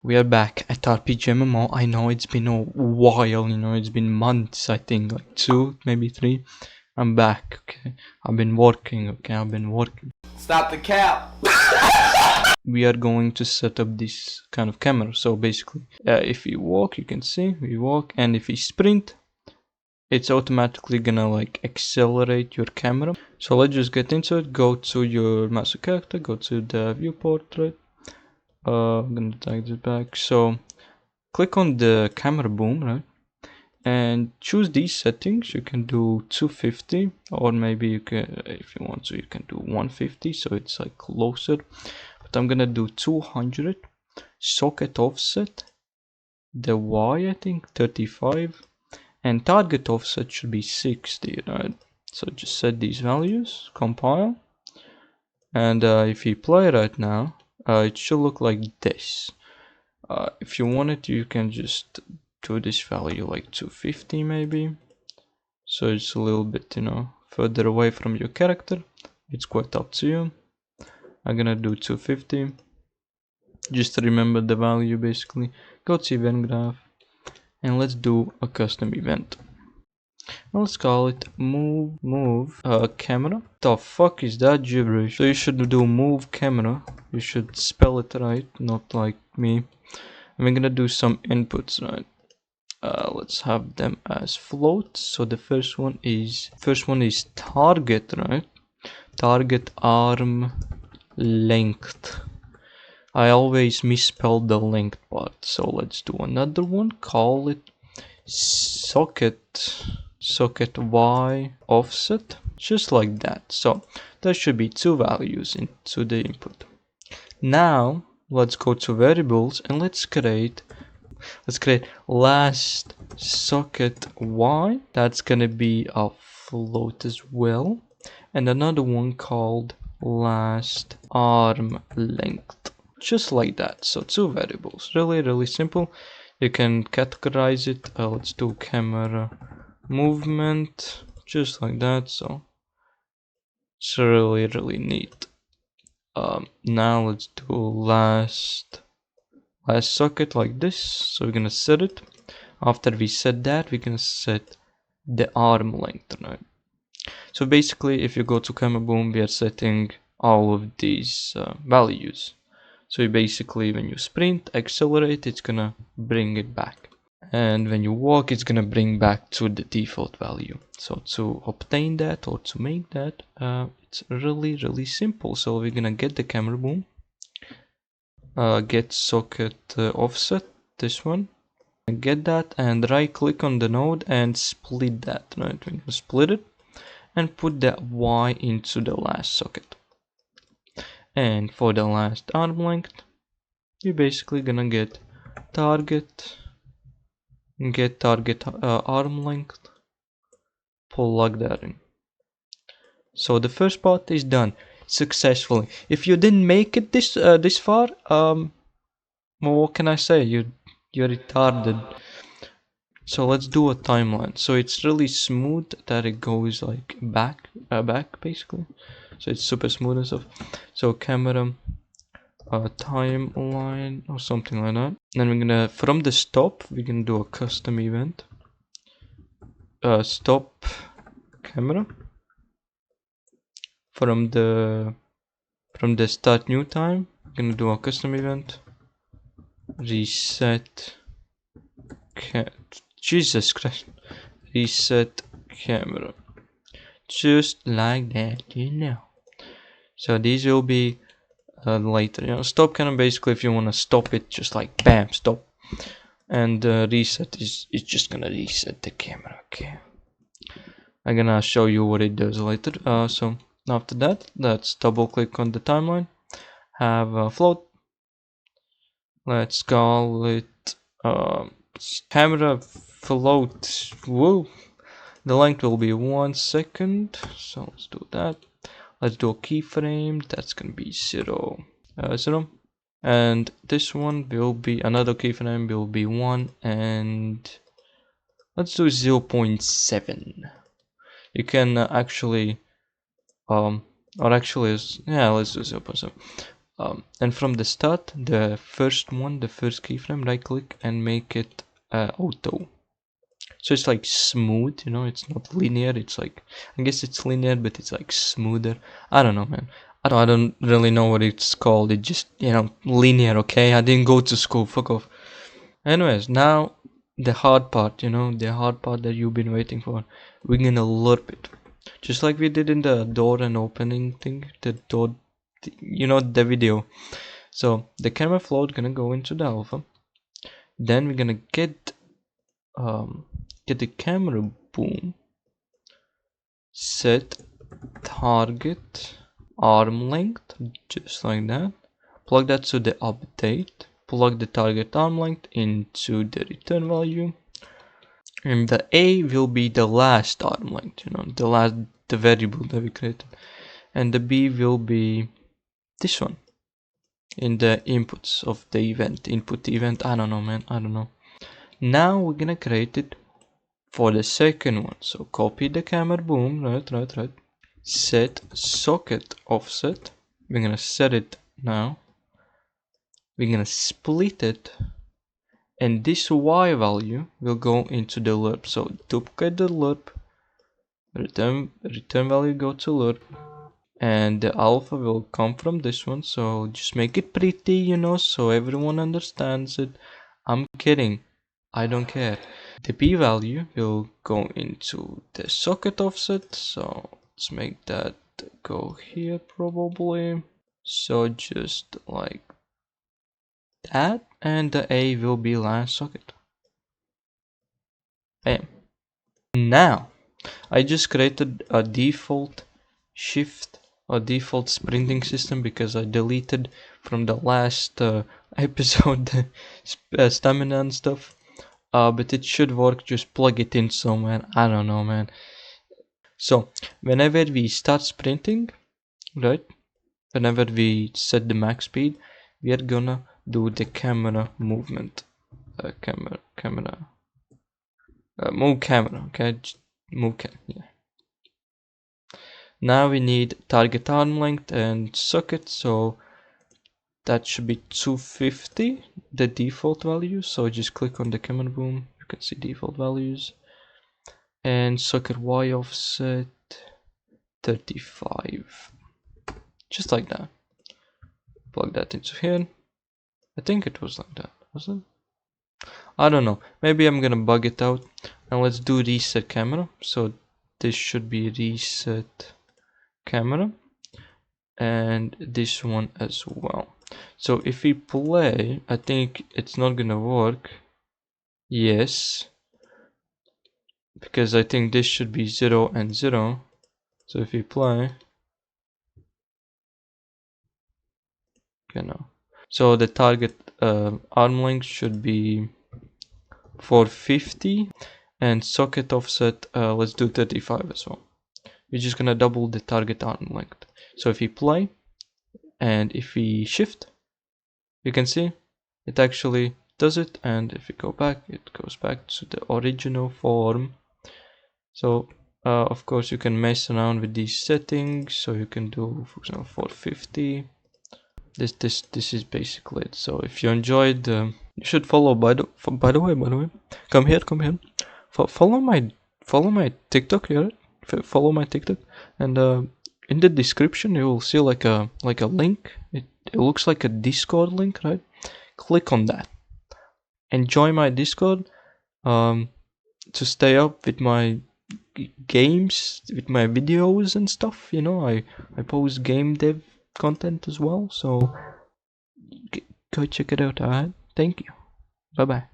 We are back at RPGMMO. I know it's been a while, it's been months, I think, like 2, maybe 3. I'm back, okay? I've been working. Stop the cap! We are going to set up this kind of camera. So basically, if we walk, you can see, we walk, and if we sprint, it's automatically gonna like accelerate your camera. So let's just get into it. Go to your master character, go to the view portrait. I'm gonna drag this back. So click on the camera boom, right? And choose these settings. You can do 250, or maybe you can, if you want to, you can do 150, so it's like closer. But I'm gonna do 200. Socket offset, the Y I think 35, and target offset should be 60, right? So just set these values, compile, and if you play right now, it should look like this. If you want it, you can just do this value like 250 maybe. So it's a little bit, further away from your character. It's quite up to you. I'm gonna do 250. Just remember the value basically. Go to event graph and let's do a custom event. Let's call it move camera. The fuck is that gibberish? So you should do move camera. You should spell it right, not like me. And we're gonna do some inputs, right? Let's have them as float. So the first one is target, right? Target arm length. I always misspell the length part, so let's do another one. Call it socket Y offset, just like that. So there should be 2 values into the input. Now let's go to variables and let's create last socket Y. That's gonna be a float as well, and another one called last arm length, just like that. So 2 variables, really simple. You can categorize it. Let's do camera movement, just like that. So it's really neat. Now let's do last socket like this. So we're gonna set it. After we set that, we're gonna set the arm length, right? So basically, if you go to camera boom, we are setting all of these values. So basically, when you sprint, accelerate, it's gonna bring it back, and when you walk, it's gonna bring back to the default value. So to obtain that or to make that, it's really simple. So we're gonna get the camera boom, get socket offset, this one, and get that, and right click on the node and split that, right? We're gonna split it and put the Y into the last socket. And for the last arm length, you're basically gonna get target arm length, plug that in. So the first part is done successfully. If you didn't make it this far, well, what can I say? You're retarded. So let's do a timeline. So it's really smooth that it goes like back basically. So it's super smooth and stuff. So camera timeline or something like that. Then we're gonna, from the stop, we're gonna do a custom event. Stop camera. From the start new time, we're gonna do a custom event. Reset. Jesus Christ. Reset camera. Just like that, So these will be later. Stop camera, basically, if you want to stop it, just like bam, stop. And reset is just gonna reset the camera. Okay. I'm gonna show you what it does later. So after that, let's double click on the timeline. Have a float. Let's call it camera float. Whoa. The length will be 1 second. So let's do that. Let's do a keyframe. That's gonna be 0, 0. And this one will be, another keyframe will be 1, and let's do 0.7. You can actually, or actually, yeah, let's do 0.7. And from the start, the first keyframe, right click and make it auto. So it's like smooth, you know, it's not linear. It's like, I guess it's linear, but it's like smoother. I don't know, man. I don't really know what it's called. It just, you know, linear, okay? I didn't go to school, fuck off. Anyways, now the hard part, you know, the hard part that you've been waiting for. We're gonna lerp it. Just like we did in the door and opening thing, the door, you know, the video. So the camera float gonna go into the alpha. Then we're gonna get the camera boom, set target arm length, just like that. Plug that to the update. Plug the target arm length into the return value. And the A will be the last arm length, you know, the variable that we created. And the B will be this one in the inputs of the input event. I don't know, man. I don't know. Now we're gonna create it for the second one. So copy the camera boom, right. Set socket offset. We're gonna set it now. We're gonna split it, and this Y value will go into the lerp. So duplicate the lerp, return value go to lerp, and the alpha will come from this one. So just make it pretty, you know, so everyone understands it. I'm kidding, I don't care. The P value will go into the socket offset, so let's make that go here probably. So just like that, and the A will be last socket. Bam. Now I just created a default sprinting system because I deleted from the last episode the stamina and stuff. But it should work. Just plug it in somewhere. I don't know, man. So whenever we start sprinting, right? Whenever we set the max speed, we are gonna do the camera movement. Move camera. Okay, just move camera. Yeah. Now we need target arm length and socket. So that should be 250, the default value. So just click on the camera boom. You can see default values. And socket Y offset 35. Just like that. Plug that into here. I think it was like that, was it? I don't know. Maybe I'm gonna bug it out. Now let's do reset camera. So this should be reset camera. And this one as well. So if we play, I think it's not gonna work. Yes. Because I think this should be 0 and 0. So if we play, okay, no. So the target arm length should be 450 and socket offset, let's do 35 as well. We're just gonna double the target arm length. So if we play and if we shift, you can see it actually does it, and if we go back, it goes back to the original form. So of course you can mess around with these settings, so you can do, for example, 450. This is basically it. So if you enjoyed, you should follow. By the way, come here. Follow my TikTok here. Follow my TikTok, and in the description you will see like a link. It looks like a Discord link, right? Click on that and join my Discord to stay up with my games, with my videos and stuff. You know, I post game dev content as well, so go check it out. Alright, thank you, bye bye.